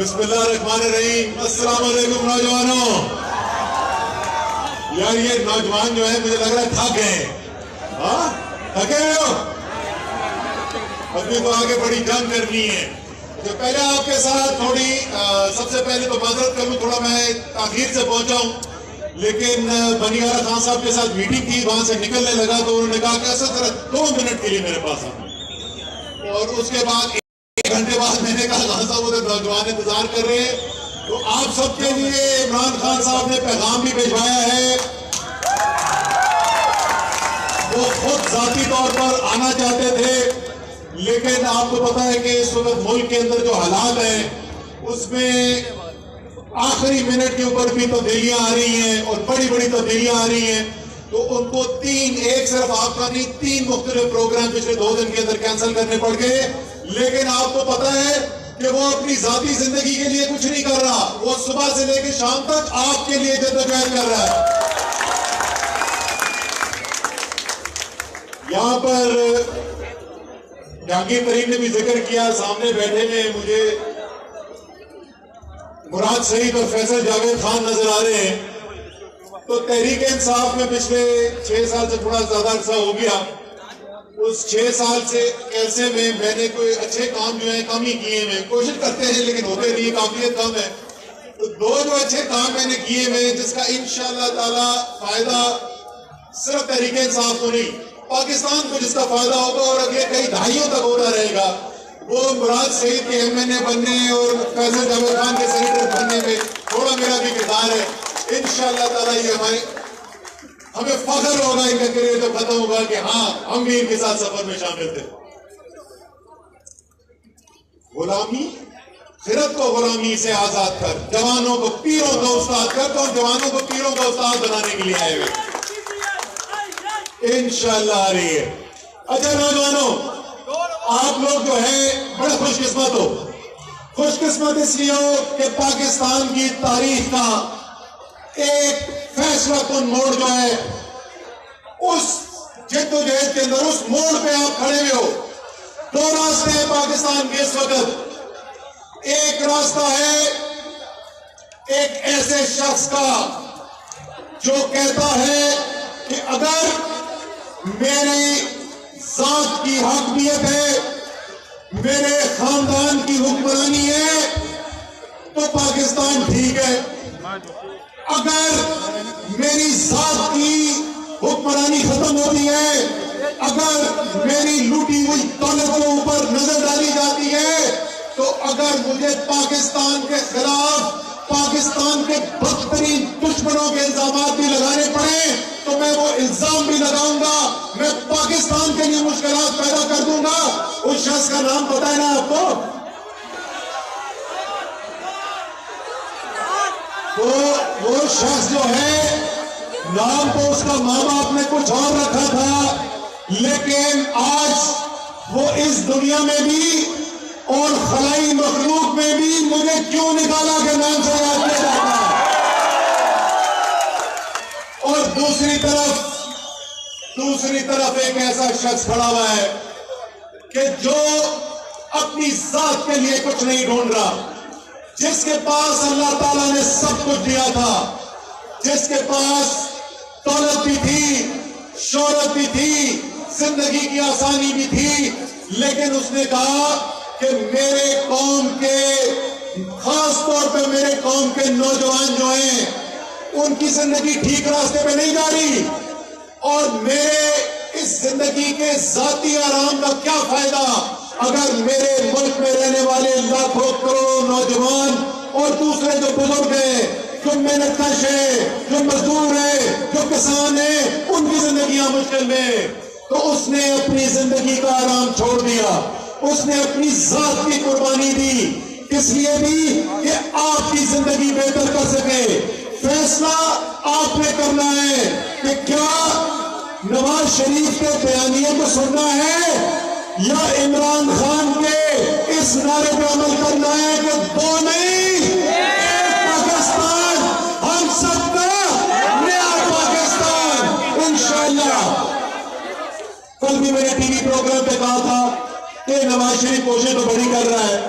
بسم اللہ الرحمن الرحیم. السلام علیکم نوجوانوں. یار یہ نوجوان جو ہے مجھے لگ رہا ہے تھک گئے. ہاں تھکے ہوئے ہو؟ ابھی تو آگے بڑی جنگ کرنی ہے. تو پہلے آپ کے ساتھ تھوڑی سب سے پہلے تو معذرت کروں، تھوڑا میں تاخیر سے پہنچا ہوں، لیکن بنیارہ خان صاحب کے ساتھ میٹنگ تھی، وہاں سے نکلنے لگا تو انہوں نے کہا کہ ایسا ذرا 2 منٹ کے لیے میرے پاس آؤ، اور اس کے بعد 1 گھنٹے بعد میں نے کہا خان صاحب وہ نوجوان انتظار کر رہے ہیں. تو آپ سب کے لیے عمران خان صاحب نے پیغام بھی بھیجوایا ہے. وہ خود ذاتی طور پر آنا چاہتے تھے، لیکن آپ کو پتا ہے کہ اس وقت ملک کے اندر جو حالات ہیں اس میں آخری منٹ کے اوپر بھی تبدیلیاں آ رہی ہیں اور بڑی بڑی تبدیلیاں آ رہی ہیں. تو ان کو ایک صرف آپ کا نہیں 3 مختلف پروگرام پچھلے 2 دن کے اندر کینسل کرنے پڑ گئے. لیکن آپ کو پتا ہے کہ وہ اپنی ذاتی زندگی کے لیے کچھ نہیں کر رہا، وہ صبح سے لے کے شام تک آپ کے لیے جدوجہد کر رہا ہے. یہاں پر جہانگیر ترین نے بھی ذکر کیا، سامنے بیٹھے میں مجھے مراد سعید اور فیصل جاوید خان نظر آ رہے ہیں. تو تحریک انصاف میں پچھلے 6 سال سے تھوڑا زیادہ عرصہ ہو گیا. اس 6 سال سے عرصے میں نے کوئی اچھے کام جو ہیں کم ہی کیے ہیں، کوشش کرتے ہیں لیکن ہوتے نہیں، قابلیت کم ہے. تو 2 جو اچھے کام میں نے کیے ہیں جس کا انشاءاللہ تعالی فائدہ صرف تحریک انصاف کو نہیں پاکستان کو جس کا فائدہ ہوگا اور اگلے کئی دہائیوں تک ہوتا رہے گا، وہ مراد سعید کے MNA بننے اور فیصل جاوید خان کے سینیٹر بننے میں تھوڑا میرا بھی کردار ہے. انشاءاللہ تعالی یہ ہمیں فخر ہوگا ان کا کریئر جب ختم ہوگا کہ ہاں ہم بھی ان کے ساتھ سفر میں شامل تھے. غلامی خرد کو غلامی سے آزاد کر، جوانوں کو پیروں کا استاد کر. تو ہم جوانوں کو پیروں کا استاد بنانے کے لیے آئے ہوئے انشاءاللہ آ رہی ہے. اچھا نوجوانوں، آپ لوگ جو ہے بڑے خوش قسمت ہو. خوش قسمت اس لیے ہو کہ پاکستان کی تاریخ کا ایک فیصلہ کن موڑ جو ہے اس جد و جہد کے اندر، اس موڑ پہ آپ کھڑے ہوئے ہو. 2 راستے ہیں پاکستان کے اس وقت. ایک راستہ ہے ایک ایسے شخص کا جو کہتا ہے کہ اگر میری ذات کی حاکمیت ہے، میرے خاندان کی حکمرانی ہے تو پاکستان ٹھیک ہے. اگر میری ذات کی حکمرانی ختم ہوتی ہے، اگر میری لوٹی ہوئی دولت کے اوپر نظر ڈالی جاتی ہے، تو اگر مجھے پاکستان کے خلاف پاکستان کے بدترین دشمنوں کے الزامات بھی لگانے پڑے تو میں وہ الزام بھی لگاؤں گا. میں پاکستان کے لیے مشکلات پیدا کر دوں گا. اس شخص کا نام پتہ ہے نا آپ کو؟ تو وہ شخص جو ہے، نام تو اس کا ماں باپ نے کچھ اور رکھا تھا، لیکن آج وہ اس دنیا میں بھی اور خلائی مخلوق میں بھی مجھے کیوں نکالا کے نام سے یاد کیا جاتا ہے. اور دوسری طرف ایک ایسا شخص کھڑا ہوا ہے کہ جو اپنی ذات کے لیے کچھ نہیں ڈھونڈ رہا، جس کے پاس اللہ تعالیٰ نے سب کچھ دیا تھا، جس کے پاس دولت بھی تھی، شہرت بھی تھی، زندگی کی آسانی بھی تھی، لیکن اس نے کہا کہ میرے قوم کے، خاص طور پہ میرے قوم کے نوجوان جو ہیں ان کی زندگی ٹھیک راستے پہ نہیں جا رہی، اور میرے اس زندگی کے ذاتی آرام کا کیا فائدہ اگر میرے ملک میں رہنے والے لاکھوں کروڑوں نوجوان اور دوسرے جو بزرگ ہیں، جو محنت کش ہیں، جو مزدور ہیں، جو کسان ہیں، ان کی زندگیاں مشکل میں. تو اس نے اپنی زندگی کا آرام چھوڑ دیا، اس نے اپنی ذات کی قربانی دی، اس لیے بھی کہ آپ کی زندگی بہتر کر سکے. فیصلہ آپ نے کرنا ہے کہ کیا نواز شریف کے بیانیے کو سننا ہے یا عمران خان کے اس نعرے پہ عمل کرنا ہے کہ 2 نہیں، ایک پاکستان، ہم سب کا نیا پاکستان انشاءاللہ. کل بھی میں نے ٹی وی پروگرام پہ کہا تھا کہ نواز شریف کوشش تو بڑی کر رہا ہے.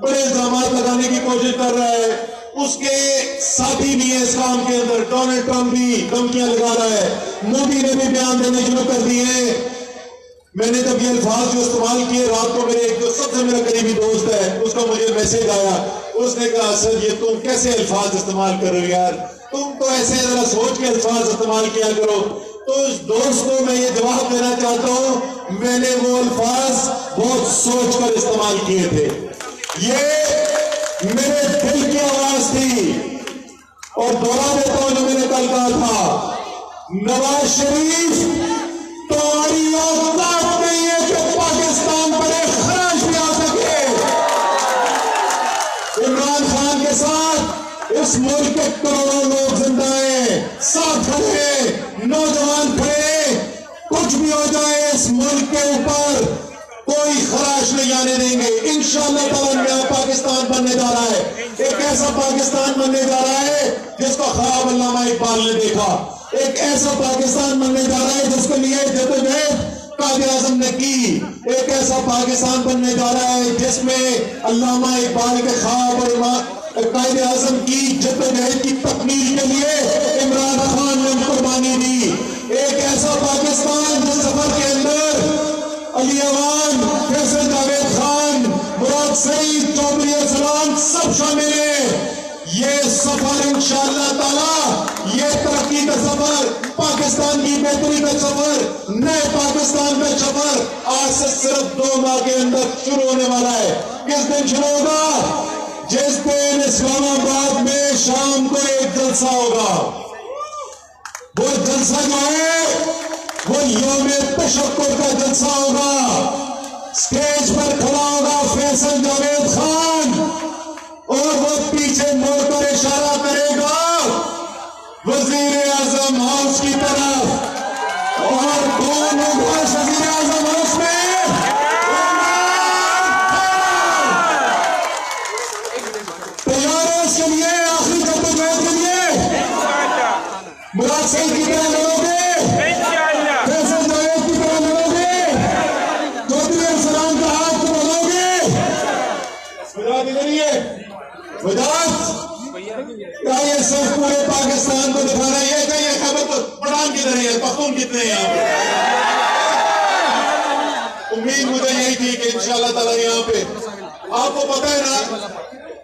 بڑے الزامات لگانے کی کوشش کر رہا ہے. اس کے ساتھی بھی ہیں اس کام کے اندر. ڈونلڈ ٹرمپ بھی دھمکیاں لگا رہا ہے. مودی نے بھی بیان دینے شروع کر دیے ہیں. میں نے جب یہ الفاظ جو استعمال کیے رات کو میرے ایک جو سب سے میرا قریبی دوست ہے اس کا مجھے میسج آیا. اس نے کہا سر یہ تم کیسے الفاظ استعمال کر رہے ہو یار, تم تو ایسے ذرا سوچ کے الفاظ استعمال کیا کرو. تو اس دوست کو میں یہ جواب دینا چاہتا ہوں میں نے وہ الفاظ بہت سوچ کر استعمال کیے تھے. یہ میرے دل کی آواز تھی. اور دوہرا دیتا ہوں جو میں نے کل کہا تھا, نواز شریف تمہاری اوقات نہیں ہے کہ پاکستان پر ایک خراش بھی آ سکے. عمران خان کے ساتھ اس ملک کے کروڑوں لوگ زندہ ہیں, ساتھ کھڑے, نوجوان کھڑے. کچھ بھی ہو جائے اس ملک کے اوپر کوئی خراش نہیں آنے دیں گے. انشاءاللہ تعالیٰ نیا پاکستان بننے جا رہا ہے. ایک ایسا پاکستان بننے جا رہا ہے جس کا خواب علامہ اقبال نے دیکھا. ایک ایسا پاکستان بننے جا رہا ہے جس کے لیے جدوجہد قائد اعظم نے کی. ایک ایسا پاکستان بننے جا رہا ہے جس میں علامہ اقبال کے خواب اور قائد اعظم کی جدوجہد کی تکمیل کے لیے عمران خان نے قربانی دی. ایک ایسا پاکستان جس سفر کے اندر علی اوان, فیصل جاوید خان, مراد سعید, چودھری ارسلان سب شامل ہیں. یہ سفر انشاءاللہ تعالی, یہ ترقی کا سفر, پاکستان کی بہتری کا سفر, نئے پاکستان کا سفر آج سے صرف 2 ماہ کے اندر شروع ہونے والا ہے. کس دن شروع ہوگا؟ جس دن اسلام آباد میں شام کو ایک جلسہ ہوگا. وہ جلسہ جو ہے وہ یوم تشکر کا جلسہ ہوگا. سٹیج پر کھڑا ہوگا فیصل جاوید خان اور وہ پیچھے مڑ کر اشارہ کرے گا وزیر اعظم ہاؤس کی طرف. اور کون ہوگا وزیر اعظم ہاؤس میں؟ تیار ہے اس کے لیے, آخری جدوجہد کے لیے؟ مراد سعید کی طرح لڑو گے, فیصل جاوید کی طرح لڑو گے, چودھری ارسلان کا ہاتھ بڑھو گے. مراد ادھر ہی ہے. کیا یہ صرف پورے پاکستان کو دکھانا ہے؟ یہ کہیں خبر تو پٹھان کدھر ہے, پختون کتنے ہیں یہاں پہ؟ امید مجھے یہی تھی کہ انشاءاللہ تعالیٰ یہاں پہ آپ کو پتہ ہے نا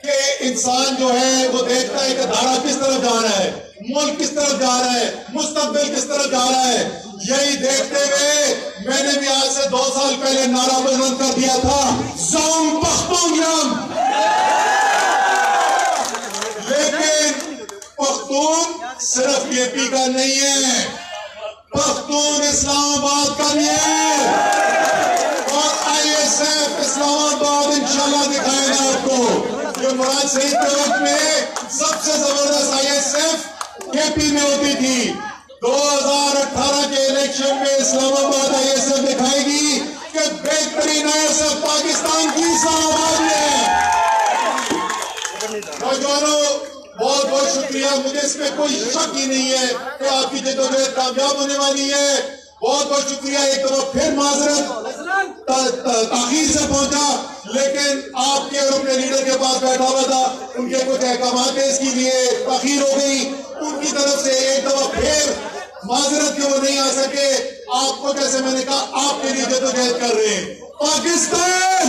کہ انسان جو ہے وہ دیکھتا ہے کہ دھارا کس طرف جا رہا ہے, ملک کس طرف جا رہا ہے, مستقبل کس طرف جا رہا ہے. یہی دیکھتے ہوئے میں نے بھی آج سے 2 سال پہلے نعرہ بلند کر دیا تھا, زوم پختونیام. لیکن پختون صرف یہ پی کا نہیں ہے, پختون اسلام آباد کا بھی ہے. اور آئی ایس ایف اسلام آباد انشاءاللہ دکھائے گا آپ کو. جو مراد سعید کے وقت میں سب سے زبردست آئی ایس ایف کے پی میں ہوتی تھی, 2018 کے الیکشن میں اسلام آباد آئی ایس ایف دکھائے گی کہ بہترین آئی ایس ایف پاکستان کی اسلام آباد میں ہے. نوجوانوں بہت بہت شکریہ. مجھے اس میں کوئی شک ہی نہیں ہے کہ آپ کی جدوجہد کامیاب ہونے والی ہے. بہت بہت شکریہ. ایک طرف پھر معذرت تاخیر سے پہنچا, لیکن آپ کے اور اپنے لیڈر کے پاس بیٹھا ہوا تھا, ان کے کچھ احکامات ہیں اس کے لیے تاخیر ہو گئی. ان کی طرف سے ایک دفعہ پھر معذرت کہ وہ نہیں آ سکے. آپ کو جیسے میں نے کہا آپ کے لیے جدوجہد کر رہے ہیں. پاکستان